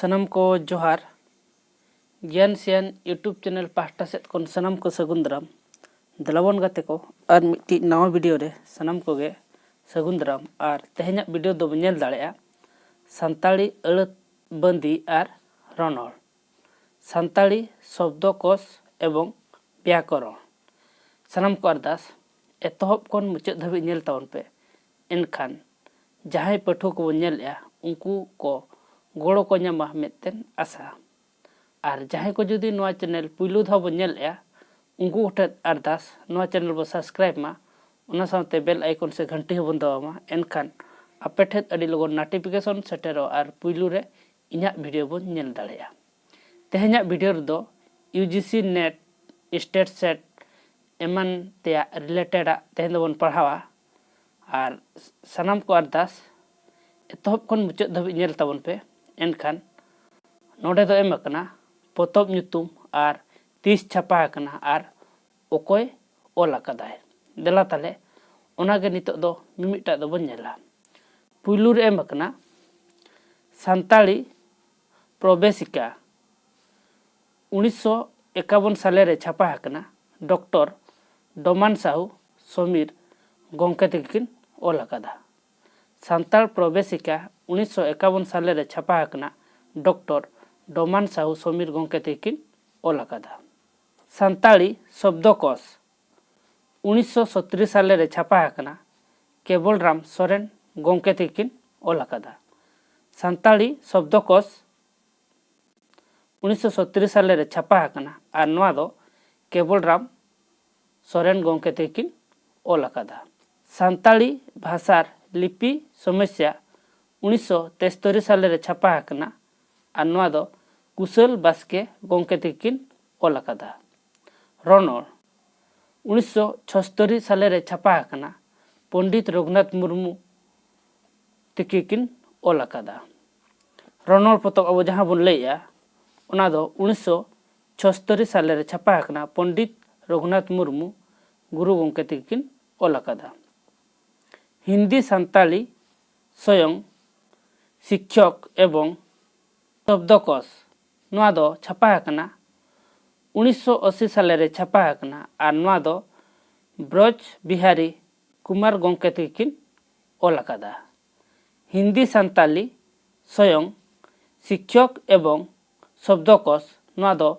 सनम को जोहार ज्ञान सियान यूट्यूब चैनल पास्टा सेट को सनम को सगुन दाराम दलाबन गाते को और मिट्टी नवा वीडियो रे सनम को गे सगुन दाराम और तेहना वीडियो दो नेल दाड़ेया सानताड़ी अड़ बंदी और रणल सानताड़ी शब्दकोश एवं व्याकरण सनम को अरदास एतहब कोन मुचाद धाबी नेल तावन पे एनखान जहां पाठक को नेलया उनको को गोड़ो को नामा मेतेन आशा और जहां को जुदी नवा चैनल पुइलु धाव बो नेलया उनको उठे अरदास नवा चैनल बो सब्सक्राइब मा उना साथे बेल आइकन से घंटी होबन दबामा एनखान आपे ठेत अडी लगन नोटिफिकेशन सेटेरो और पुइलु रे इन्या वीडियो बो नेल दाड़ेया तेहना वीडियो दो यूजीसी नेट स्टेट सेट एमन तेया रिलेटेड तेहन दो बन पढ़ावा और सनम को अरदास एतहब खन मुचाद धाबी नेल ताबन पे एनखान नोडे दो एम अकना पोतब ᱧᱩᱛᱩᱢ और 30 छापा अकना और ओकोय ओल अकादाय देला ताले ओनागे नितो दो मिमिटा दो बन नेला पुइलु रे एम अकना सानताड़ी प्रवेशिका 1951 साले रे छापा अकना डॉक्टर डोमान साहू समीर गोंके तकिन ओल अकादा सानताड़ प्रवेशिका 1951 साले रे छापा अकना डॉक्टर डोमान साहू समीर गोंके तकिन ओल अकादा सानताड़ी शब्दकोश 1970 साले रे छापा अकना केवलराम सोरेन गोंके तकिन ओल अकादा सानताड़ी शब्दकोश 1970 साले रे छापा अकना और नवा दो केवलराम सोरेन गोंके तकिन ओल अकादा सानताड़ी भाषार लिपि समस्या 1973 साले रे छापा अकना और नवा दो कुशल बास्के गोंके तकिन ओल अकादा रणल 1976 साले रे छापा अकना पंडित रघुनाथ मुर्मू तकिन ओल अकादा रणल पोतब अब जहां बन लैया ओना दो 1976 साले रे छापा अकना पंडित रघुनाथ मुर्मू गुरु गोंके तकिन ओल अकादा हिंदी सानताड़ी स्वयं शिक्षक एवं शब्दकोश नवा दो छापा अकना 1980 साले रे छापा अकना और नवा दो ब्रज बिहारी कुमार गोंके तकिन ओल अकादा हिंदी सानताड़ी स्वयं शिक्षक एवं शब्दकोश नवा दो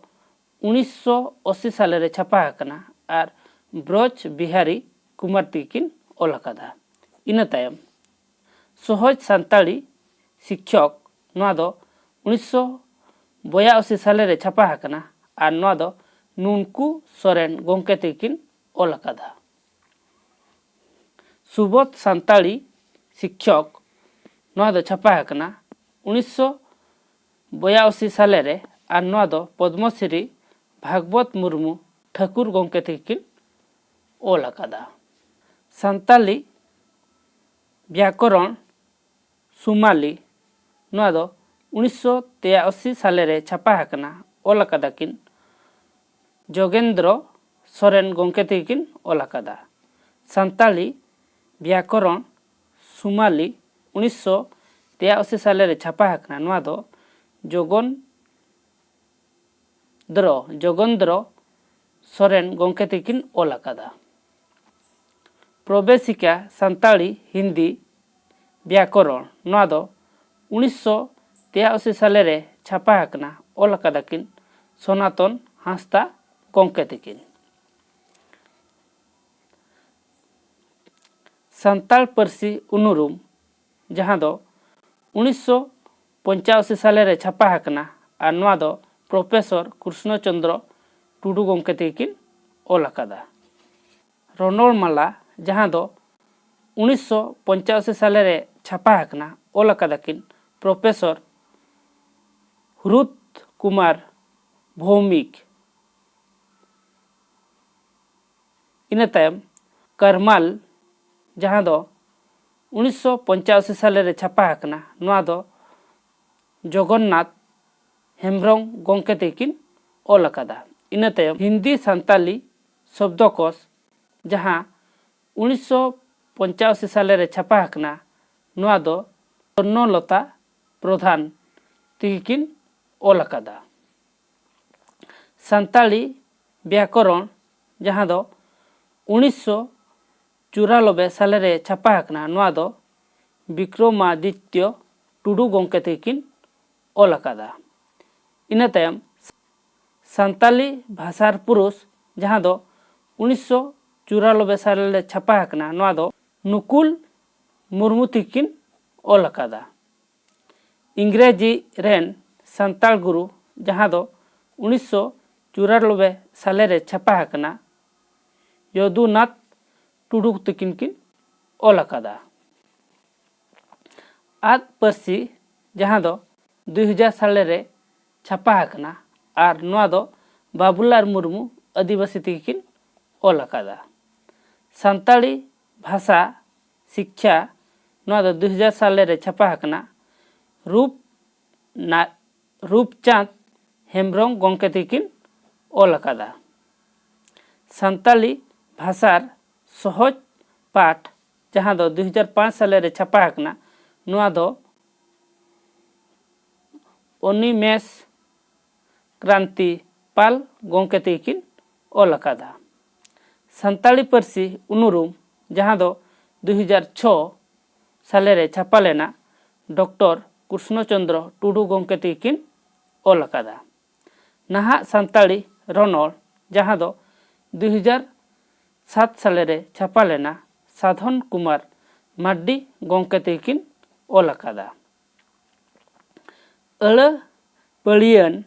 1980 साले रे छापा अकना और ब्रज बिहारी कुमार तकिन ओल अकादा इना तायम सहज सानताड़ी शिक्षक नवा दो 1982 साले रे छापा अकना और नवा दो नुनकू सोरेन गोंके तकिन ओल अकादा सुबोध सानताड़ी शिक्षक नवा दो छापा अकना 1982 साले रे और नवा दो पद्मश्री भागवत मुर्मू ठाकुर गोंके तकिन ओल अकादा सानताड़ी व्याकरण सुमाली नवा दो 1983 साले रे छापा अकना ओल अकादा किन जोगेंद्र सोरेन गोंके तकिन ओल अकादा सानताड़ी व्याकरण सुमाली 1983 साले रे छापा अकना नवा दो जोगेंद्र सोरेन गोंके तकिन ओल अकादा प्रवेशिका सानताड़ी हिंदी व्याकरण नवा दो 1983 साले रे छापा अकना ओल अकादा किन सनातन हांसदा गोंके तकिन सानताड़ पारसी उनुरुम जहां दो 1985 साले रे छापा अकना और नवा दो प्रोफेसर कृष्णचंद्र टुडू गोंके तकिन ओल अकादा रणमाला जहां दो 1985 साले रे छापा अकना ओल अकादा किन प्रोफेसर हुरुत कुमार भौमिक इना तायम करमाल जहां दो 1985 साले रे छापा अकना नवा दो जगन्नाथ हेम्ब्रम गोंके तकिन ओल अकादा इना तायम हिंदी सानताड़ी शब्दकोश जहां 1985 साले रे छापा अकना नवा दो स्वर्णलता प्रधान तकिन ᱚᱞ ᱟᱠᱟᱫᱟ। ᱥᱟᱱᱛᱟᱲᱤ ᱵᱮᱠᱚᱨᱚᱱ ᱡᱟᱦᱟᱸ ᱫᱚ 1994 ᱥᱟᱞᱮᱨᱮ ᱪᱷᱟᱯᱟ ᱟᱠᱟᱱᱟ, ᱱᱚᱣᱟ ᱫᱚ ᱵᱤᱠᱨᱚᱢᱟᱫᱤᱛᱛᱚ ᱴᱩᱰᱩ ᱜᱚᱢᱠᱮ ᱛᱟᱹᱠᱤᱱ ᱚᱞ ᱟᱠᱟᱫᱟ। ᱤᱱᱟᱹ ᱛᱟᱭᱚᱢ ᱥᱟᱱᱛᱟᱲᱤ ᱵᱷᱟষᱟᱨ ᱯᱩᱨᱩᱥ ᱡᱟᱦᱟᱸ ᱫᱚ 1994 ᱥᱟᱞᱨᱮ ᱪᱷᱟᱯᱟ ᱟᱠᱟᱱᱟ, ᱱᱚᱣᱟ ᱫᱚ ᱱᱩᱠᱩᱞ ᱢᱩᱨᱢᱩ ᱛᱟᱹᱠᱤᱱ ᱚᱞ ᱟᱠᱟᱫᱟ। ᱤᱝᱨᱮᱡᱤ ᱨᱮᱱ ᱥᱟᱱᱛᱟᱲ ᱜᱩᱨᱩ ᱡᱟᱦᱟᱸ ᱫᱚ 1994 ᱥᱟᱞᱮᱨᱮ ᱪᱷᱟᱯᱟ ᱟᱠᱟᱱᱟ, ᱭᱚᱫᱩᱱᱟᱛᱷ ᱴᱩᱰᱩ ᱛᱟᱹᱠᱤᱱ ᱠᱤᱱ ᱚᱞ ᱟᱠᱟᱫᱟ। ᱟᱫ ᱯᱟᱹᱨᱥᱤ ᱡᱟᱦᱟᱸ ᱫᱚ 2000 ᱥᱟᱞᱮᱨᱮ ᱪᱷᱟᱯᱟ ᱟᱠᱟᱱᱟ ᱟᱨ ᱱᱚᱣᱟ ᱫᱚ ᱵᱟᱵᱩᱞᱟᱞ ᱢᱩᱨᱢᱩ ᱟᱹᱫᱤᱵᱟᱹᱥᱤ ᱛᱮᱜᱮ ᱠᱤᱱ ᱚᱞ ᱟᱠᱟᱫᱟ। ᱥᱟᱱᱛᱟᱲᱤ ᱵᱷᱟষᱟ ᱥᱤᱠᱠᱷᱟ ᱱᱚᱣᱟ ᱫᱚ 2000 ᱥᱟᱞᱮᱨᱮ ᱪᱷᱟᱯᱟ ᱟᱠᱟᱱᱟ, ᱨᱩᱯᱪᱟᱸᱫᱽ ᱦᱮᱢᱵᱨᱚᱢ ᱜᱚᱢᱠᱮ ᱛᱟᱹᱠᱤᱱ ᱚᱞ ᱟᱠᱟᱫᱟ। ᱥᱟᱱᱛᱟᱲᱤ ᱵᱷᱟষᱟর সহজ পাঠ ᱡᱟᱦᱟᱸ ᱫᱚ 2005 সালেরে ছাপা আঁকনা, নয়া ᱫᱚ অনিমেষ ক্রান্তি পাল গᱚᱢᱠᱮ ᱛᱟᱹᱠᱤᱱ ᱚᱞ ᱟᱠᱟᱫᱟ। ᱥᱟᱱᱛᱟᱲᱤ ᱯᱟᱹᱨᱥᱤ ᱩᱱᱩᱨᱩᱢ ᱡᱟᱦᱟᱸ ᱫᱚ 2006 সালেরে ছাপা ᱞᱮᱱᱟ, ᱰᱚᱠᱴᱚᱨ ᱠᱨᱤᱥᱱᱚ ᱪᱚᱱᱫᱨᱚ ᱴᱩᱰᱩ ᱜᱚᱢᱠᱮ ᱛᱟᱹᱠᱤᱱ ᱚᱞ ᱟᱠᱟᱫᱟ। ᱱᱟᱦᱟᱜ ᱥᱟᱱᱛᱟᱲᱤ ᱨᱚᱱᱚᱲ ᱡᱟᱦᱟᱸ ᱫᱚ 2007 সালেরে ছাপা ᱞᱮᱱᱟ, সাধন কুমার মার্ডি গᱚᱢᱠᱮ ᱛᱟᱹᱠᱤᱱ ᱚᱞ ᱟᱠᱟᱫᱟ। ᱟᱹᱲᱟᱹ ᱯᱟᱹᱲᱤᱭᱟᱹᱱ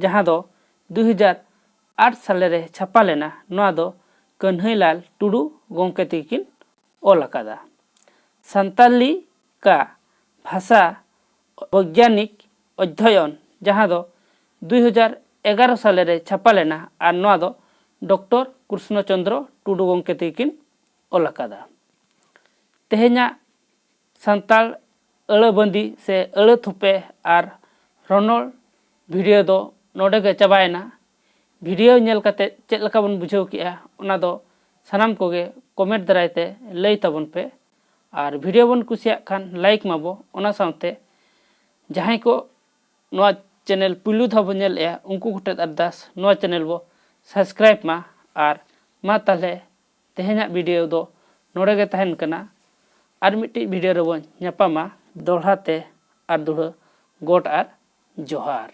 ᱡᱟᱦᱟᱸ ᱫᱚ 2008 সালেরে ছাপা ᱞᱮᱱᱟ, ᱱᱚᱣᱟ ᱫᱚ ᱠᱟᱹᱱᱦᱟᱹᱭᱞᱟᱞ ᱴᱩᱰᱩ ᱜᱚᱢᱠᱮ ᱛᱟᱹᱠᱤᱱ ᱚᱞ ᱟᱠᱟᱫᱟ। ᱥᱟᱱᱛᱟᱲᱤ কা ভাষা বৈজ্ঞানিক অধ্যয়ন ᱡᱟᱦᱟᱸ ᱫᱚ 2011 সালেরে ছাপা ᱞᱮᱱᱟ ᱟᱨ ᱱᱚᱣᱟ ᱫᱚ ᱰᱚᱠᱴᱚᱨ ᱠᱨᱤᱥᱱᱚ ᱪᱚᱱᱫᱨᱚ ᱴᱩᱰᱩ ᱜᱚᱢᱠᱮ ᱛᱟᱹᱠᱤᱱ ᱚᱞ ᱟᱠᱟᱫᱟ। ᱛᱮᱦᱮᱧᱟᱜ ᱥᱟᱱᱛᱟᱲ ᱟᱹᱲᱟᱹ ᱵᱟᱸᱫᱤ ᱥᱮ ᱟᱹᱲᱟᱹ ᱛᱷᱚᱯᱮ ᱟᱨ ᱨᱚᱱᱚᱲ ᱵᱷᱤᱰᱤᱭᱳ ᱫᱚ ᱱᱚᱰᱮ ᱜᱮ ᱪᱟᱵᱟᱭᱮᱱᱟ। ᱵᱷᱤᱰᱤᱭᱳ ᱧᱮᱞ ᱠᱟᱛᱮ ᱪᱮᱫ ᱞᱮᱠᱟ ᱵᱚᱱ ᱵᱩᱡᱷᱟᱹᱣ ᱠᱮᱜᱼᱟ, ᱚᱱᱟ ᱫᱚ ᱥᱟᱱᱟᱢ ᱠᱚᱜᱮ ᱠᱚᱢᱮᱱᱴ ᱫᱟᱨᱟᱭ ᱛᱮ ᱞᱟᱹᱭ ᱛᱟᱵᱚᱱ ᱯᱮ। ᱟᱨ ᱵᱷᱤᱰᱤᱭᱳ ᱵᱚᱱ ᱠᱩᱥᱤᱭᱟᱜ ᱠᱷᱟᱱ ᱞᱟᱭᱤᱠ ᱢᱟᱵᱚ, ᱚᱱᱟ ᱥᱟᱶᱛᱮ ᱡᱟᱦᱟᱸᱭ ᱠᱚ ᱱᱚᱣᱟ ᱪᱮᱱᱮᱞ ᱯᱩᱭᱞᱩ ᱫᱷᱟᱣ ᱵᱚ ᱧᱮᱞᱮᱜᱼᱟ ᱩᱱᱠᱩ ᱠᱚᱴᱷᱮᱱ ᱟᱨᱫᱟᱥ ᱱᱚᱣᱟ ᱪᱮᱱᱮᱞ ᱵᱚ ᱥᱟᱵᱥᱠᱨᱟᱭᱤᱵ ᱢᱟ। ᱟᱨ ᱢᱟ ᱛᱟᱦᱚᱞᱮ ᱛᱮᱦᱮᱧᱟᱜ ᱵᱷᱤᱰᱤᱭᱳ ᱫᱚ ᱱᱚᱰᱮ ᱜᱮ ᱛᱟᱦᱮᱱ ᱠᱟᱱᱟ। ᱟᱨ ᱢᱤᱫᱴᱤᱡ ᱵᱷᱤᱰᱤᱭᱳ ᱨᱮᱵᱚᱱ ᱧᱟᱯᱟᱢᱟ ᱫᱚᱦᱲᱟ ᱛᱮ ᱟᱨ ᱫᱩᱲᱦᱟᱹ ᱜᱚᱰ ᱟᱨ ᱡᱚᱦᱟᱨ।